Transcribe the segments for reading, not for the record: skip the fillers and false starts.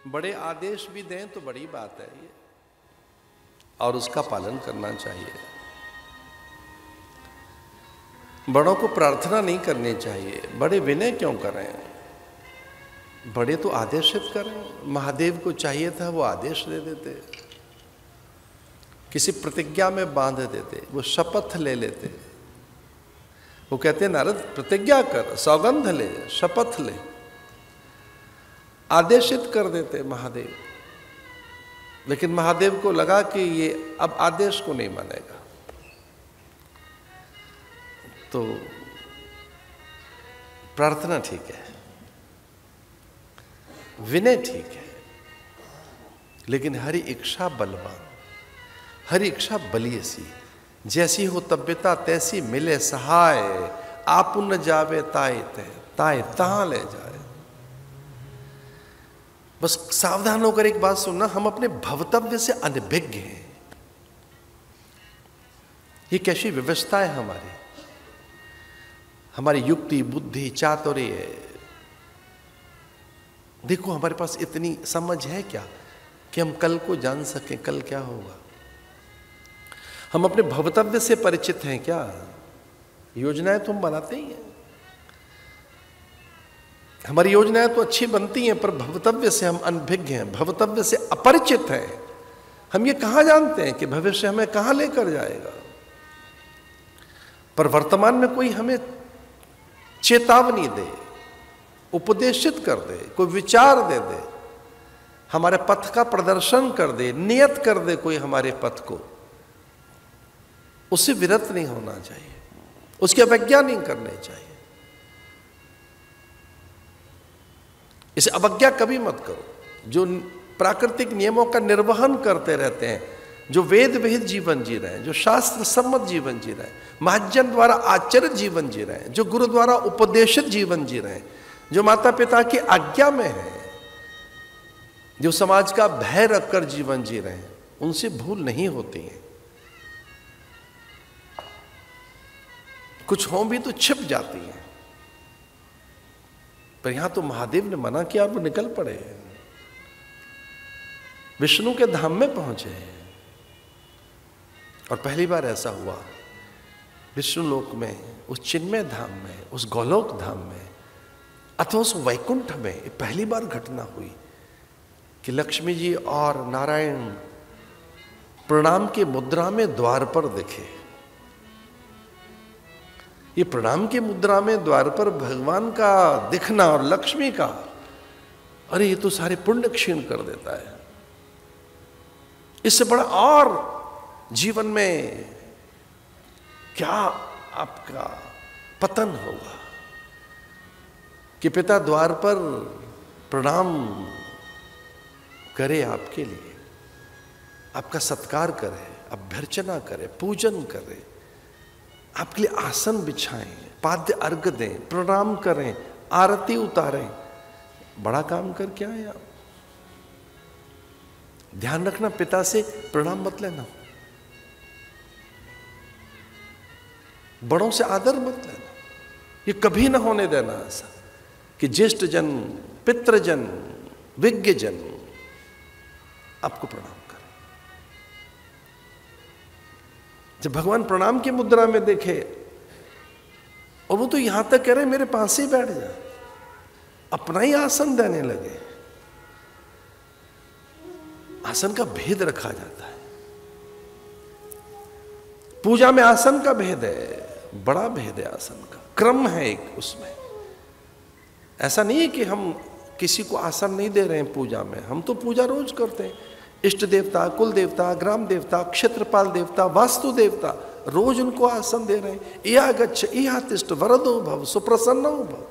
बड़े आदेश भी दें तो बड़ी बात है ये, और उसका पालन करना चाहिए। बड़ों को प्रार्थना नहीं करनी चाहिए, बड़े विनय क्यों करें, बड़े तो आदेशित करें। महादेव को चाहिए था वो आदेश दे देते, किसी प्रतिज्ञा में बांध देते, वो शपथ ले लेते। वो कहते नारद प्रतिज्ञा कर, सौगंध ले, शपथ ले, आदेशित कर देते महादेव। लेकिन महादेव को लगा कि ये अब आदेश को नहीं मानेगा, तो प्रार्थना ठीक है, विनय ठीक है, लेकिन हरि इच्छा बलवान, हरि इच्छा बलियसी। जैसी हो तब्यता तैसी मिले सहाय, आप न जावे ताए ताए तहां ले जाए। बस सावधान होकर एक बात सुनना, हम अपने भवतव्य से अनभिज्ञ हैं। ये कैसी व्यवस्था है हमारी, हमारी युक्ति बुद्धि चातुर्य। देखो हमारे पास इतनी समझ है क्या कि हम कल को जान सकें कल क्या होगा। हम अपने भवतव्य से परिचित हैं क्या? योजनाएं तो हम बनाते ही हैं, हमारी योजनाएं तो अच्छी बनती हैं, पर भवतव्य से हम अनभिज्ञ हैं, भवतव्य से अपरिचित हैं। हम ये कहां जानते हैं कि भविष्य हमें कहां लेकर जाएगा। पर वर्तमान में कोई हमें चेतावनी दे, उपदेशित कर दे, कोई विचार दे दे, हमारे पथ का प्रदर्शन कर दे, नियत कर दे कोई हमारे पथ को, उससे विरत नहीं होना चाहिए, उसकी अवज्ञा नहीं करनी चाहिए। इसे अवज्ञा कभी मत करो। जो प्राकृतिक नियमों का निर्वहन करते रहते हैं, जो वेद विहित जीवन जी रहे हैं, जो शास्त्र सम्मत जीवन जी रहे हैं, महाजन द्वारा आचरित जीवन जी रहे हैं, जो गुरु द्वारा उपदेशित जीवन जी रहे हैं, जो माता पिता की आज्ञा में है, जो समाज का भय रखकर जीवन जी रहे हैं, उनसे भूल नहीं होती है। कुछ हों भी तो छिप जाती हैं, पर यहां तो महादेव ने मना किया, वो निकल पड़े, विष्णु के धाम में पहुंचे। और पहली बार ऐसा हुआ विष्णु लोक में, उस चिन्मय धाम में, उस गोलोक धाम में, अथवा उस वैकुंठ में पहली बार घटना हुई कि लक्ष्मी जी और नारायण प्रणाम की मुद्रा में द्वार पर दिखे। ये प्रणाम की मुद्रा में द्वार पर भगवान का दिखना और लक्ष्मी का, अरे ये तो सारे पुण्य क्षीण कर देता है। इससे बड़ा और जीवन में क्या आपका पतन होगा कि पिता द्वार पर प्रणाम करे, आपके लिए आपका सत्कार करे, अभ्यर्चना करे, पूजन करे, आपके लिए आसन बिछाएं, पाद्य अर्घ दें, प्रणाम करें, आरती उतारें। बड़ा काम करके आए आप। ध्यान रखना, पिता से प्रणाम मत लेना, बड़ों से आदर मत लेना। ये कभी ना होने देना ऐसा कि ज्येष्ठ जन, पितृजन, विज्ञ जन आपको प्रणाम करें। जब भगवान प्रणाम की मुद्रा में देखे, और वो तो यहां तक कह रहे मेरे पास ही बैठ जा, अपना ही आसन देने लगे। आसन का भेद रखा जाता है, पूजा में आसन का भेद है, बड़ा भेद है आसन का, क्रम है एक उसमें। ऐसा नहीं है कि हम किसी को आसन नहीं दे रहे हैं पूजा में, हम तो पूजा रोज करते हैं। इष्ट देवता, कुल देवता, ग्राम देवता, क्षेत्रपाल देवता, वास्तु देवता, रोज उनको आसन दे रहे हैं। या गच्छ या तिष्ठ वरदो भव सुप्रसन्नो भव।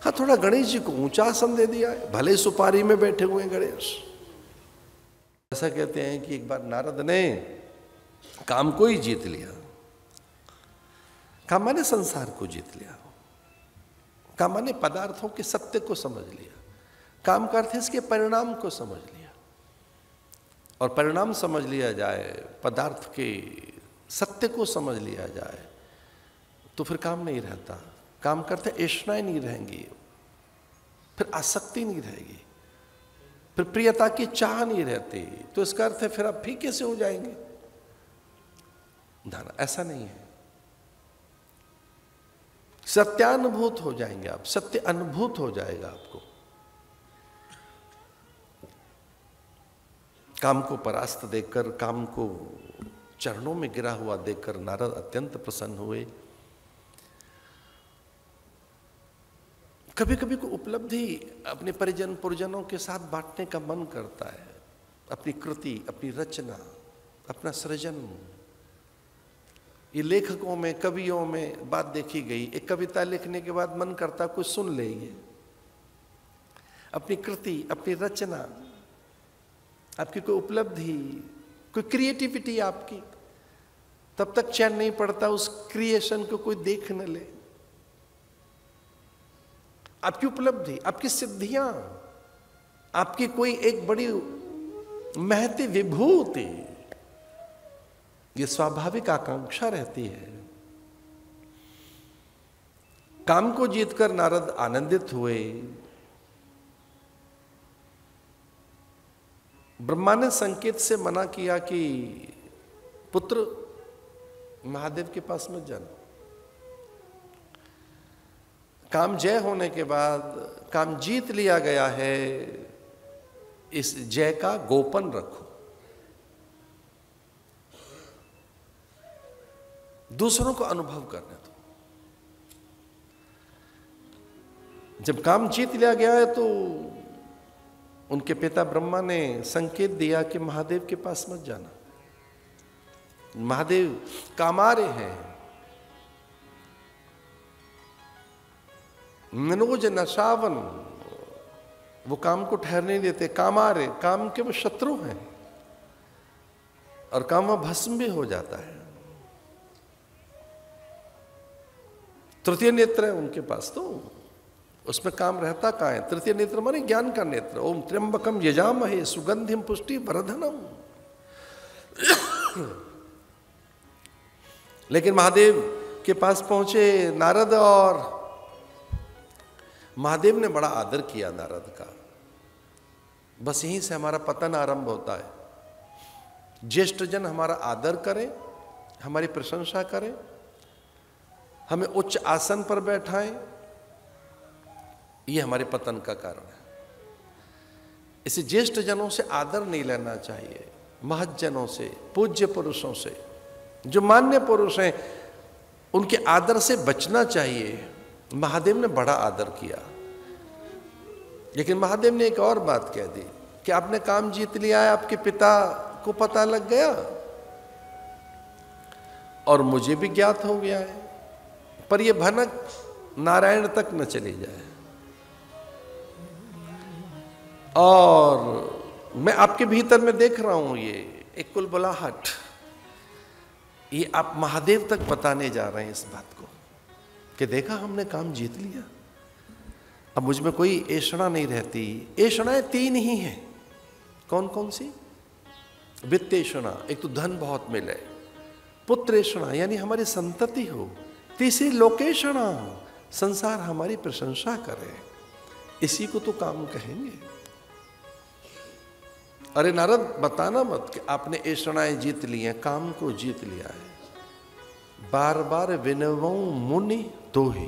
हाँ, थोड़ा गणेश जी को ऊंचा आसन दे दिया है, भले सुपारी में बैठे हुए हैं गणेश। ऐसा कहते हैं कि एक बार नारद ने काम को ही जीत लिया। काम माने संसार को जीत लिया, काम माने पदार्थों के सत्य को समझ लिया, काम का अर्थ है इसके परिणाम को समझ लिया। और परिणाम समझ लिया जाए, पदार्थ के सत्य को समझ लिया जाए, तो फिर काम नहीं रहता। काम करते ऐष्णाएं नहीं रहेंगी, फिर आसक्ति नहीं रहेगी, फिर प्रियता की चाह नहीं रहती, तो इसका अर्थ है फिर आप फीके से हो जाएंगे। ना, ऐसा नहीं है। सत्यानुभूत हो जाएंगे आप, सत्य अनुभूत हो जाएगा आपको। काम को परास्त देखकर, काम को चरणों में गिरा हुआ देखकर नारद अत्यंत प्रसन्न हुए। कभी कभी को उपलब्धि अपने परिजन पुरजनों के साथ बांटने का मन करता है, अपनी कृति, अपनी रचना, अपना सृजन। ये लेखकों में, कवियों में बात देखी गई। एक कविता लिखने के बाद मन करता कुछ सुन ले, ये अपनी कृति, अपनी रचना, आपकी कोई उपलब्धि, कोई क्रिएटिविटी आपकी, तब तक चैन नहीं पड़ता उस क्रिएशन को कोई देख न ले। आपकी उपलब्धि, आपकी सिद्धियां, आपकी कोई एक बड़ी महती विभूति, ये स्वाभाविक आकांक्षा रहती है। काम को जीतकर नारद आनंदित हुए। ब्रह्मा ने संकेत से मना किया कि पुत्र महादेव के पास मत जाना। काम जय होने के बाद, काम जीत लिया गया है, इस जय का गोपन रखो, दूसरों को अनुभव करने दो। जब काम जीत लिया गया है तो उनके पिता ब्रह्मा ने संकेत दिया कि महादेव के पास मत जाना। महादेव कामारे हैं, मनोज नशावन, वो काम को ठहरने नहीं देते। कामारे, काम के वो शत्रु हैं और काम भस्म भी हो जाता है। तृतीय नेत्र है उनके पास, तो उसमें काम रहता कहाँ है? तृतीय नेत्र माने ज्ञान का नेत्र। ओम त्र्यंबकम यजामहे सुगंधिम पुष्टि वर्धनम। लेकिन महादेव के पास पहुंचे नारद, और महादेव ने बड़ा आदर किया नारद का। बस यहीं से हमारा पतन आरंभ होता है। ज्येष्ठ जन हमारा आदर करें, हमारी प्रशंसा करें, हमें उच्च आसन पर बैठाएं, ये हमारे पतन का कारण है। इसे ज्येष्ठ जनों से आदर नहीं लेना चाहिए, महज्जनों से, पूज्य पुरुषों से, जो मान्य पुरुष हैं, उनके आदर से बचना चाहिए। महादेव ने बड़ा आदर किया। लेकिन महादेव ने एक और बात कह दी कि आपने काम जीत लिया है, आपके पिता को पता लग गया और मुझे भी ज्ञात हो गया है, पर यह भनक नारायण तक न चली जाए। और मैं आपके भीतर में देख रहा हूं ये एक कुलबुलाहट, ये आप महादेव तक बताने जा रहे हैं इस बात को कि देखा हमने काम जीत लिया, अब मुझ में कोई ऐषणा नहीं रहती। ऐषणाएं तीन ही हैं। कौन कौन सी? वित्तेषणा, एक तो धन बहुत मिले, पुत्रेषणा यानी हमारी संतति हो, तीसरी लोकेषणा, संसार हमारी प्रशंसा करे, इसी को तो काम कहेंगे। अरे नारद बताना मत कि आपने ऐषणाएं जीत ली हैं, काम को जीत लिया है। बार बार विनवऊं मुनि तो ही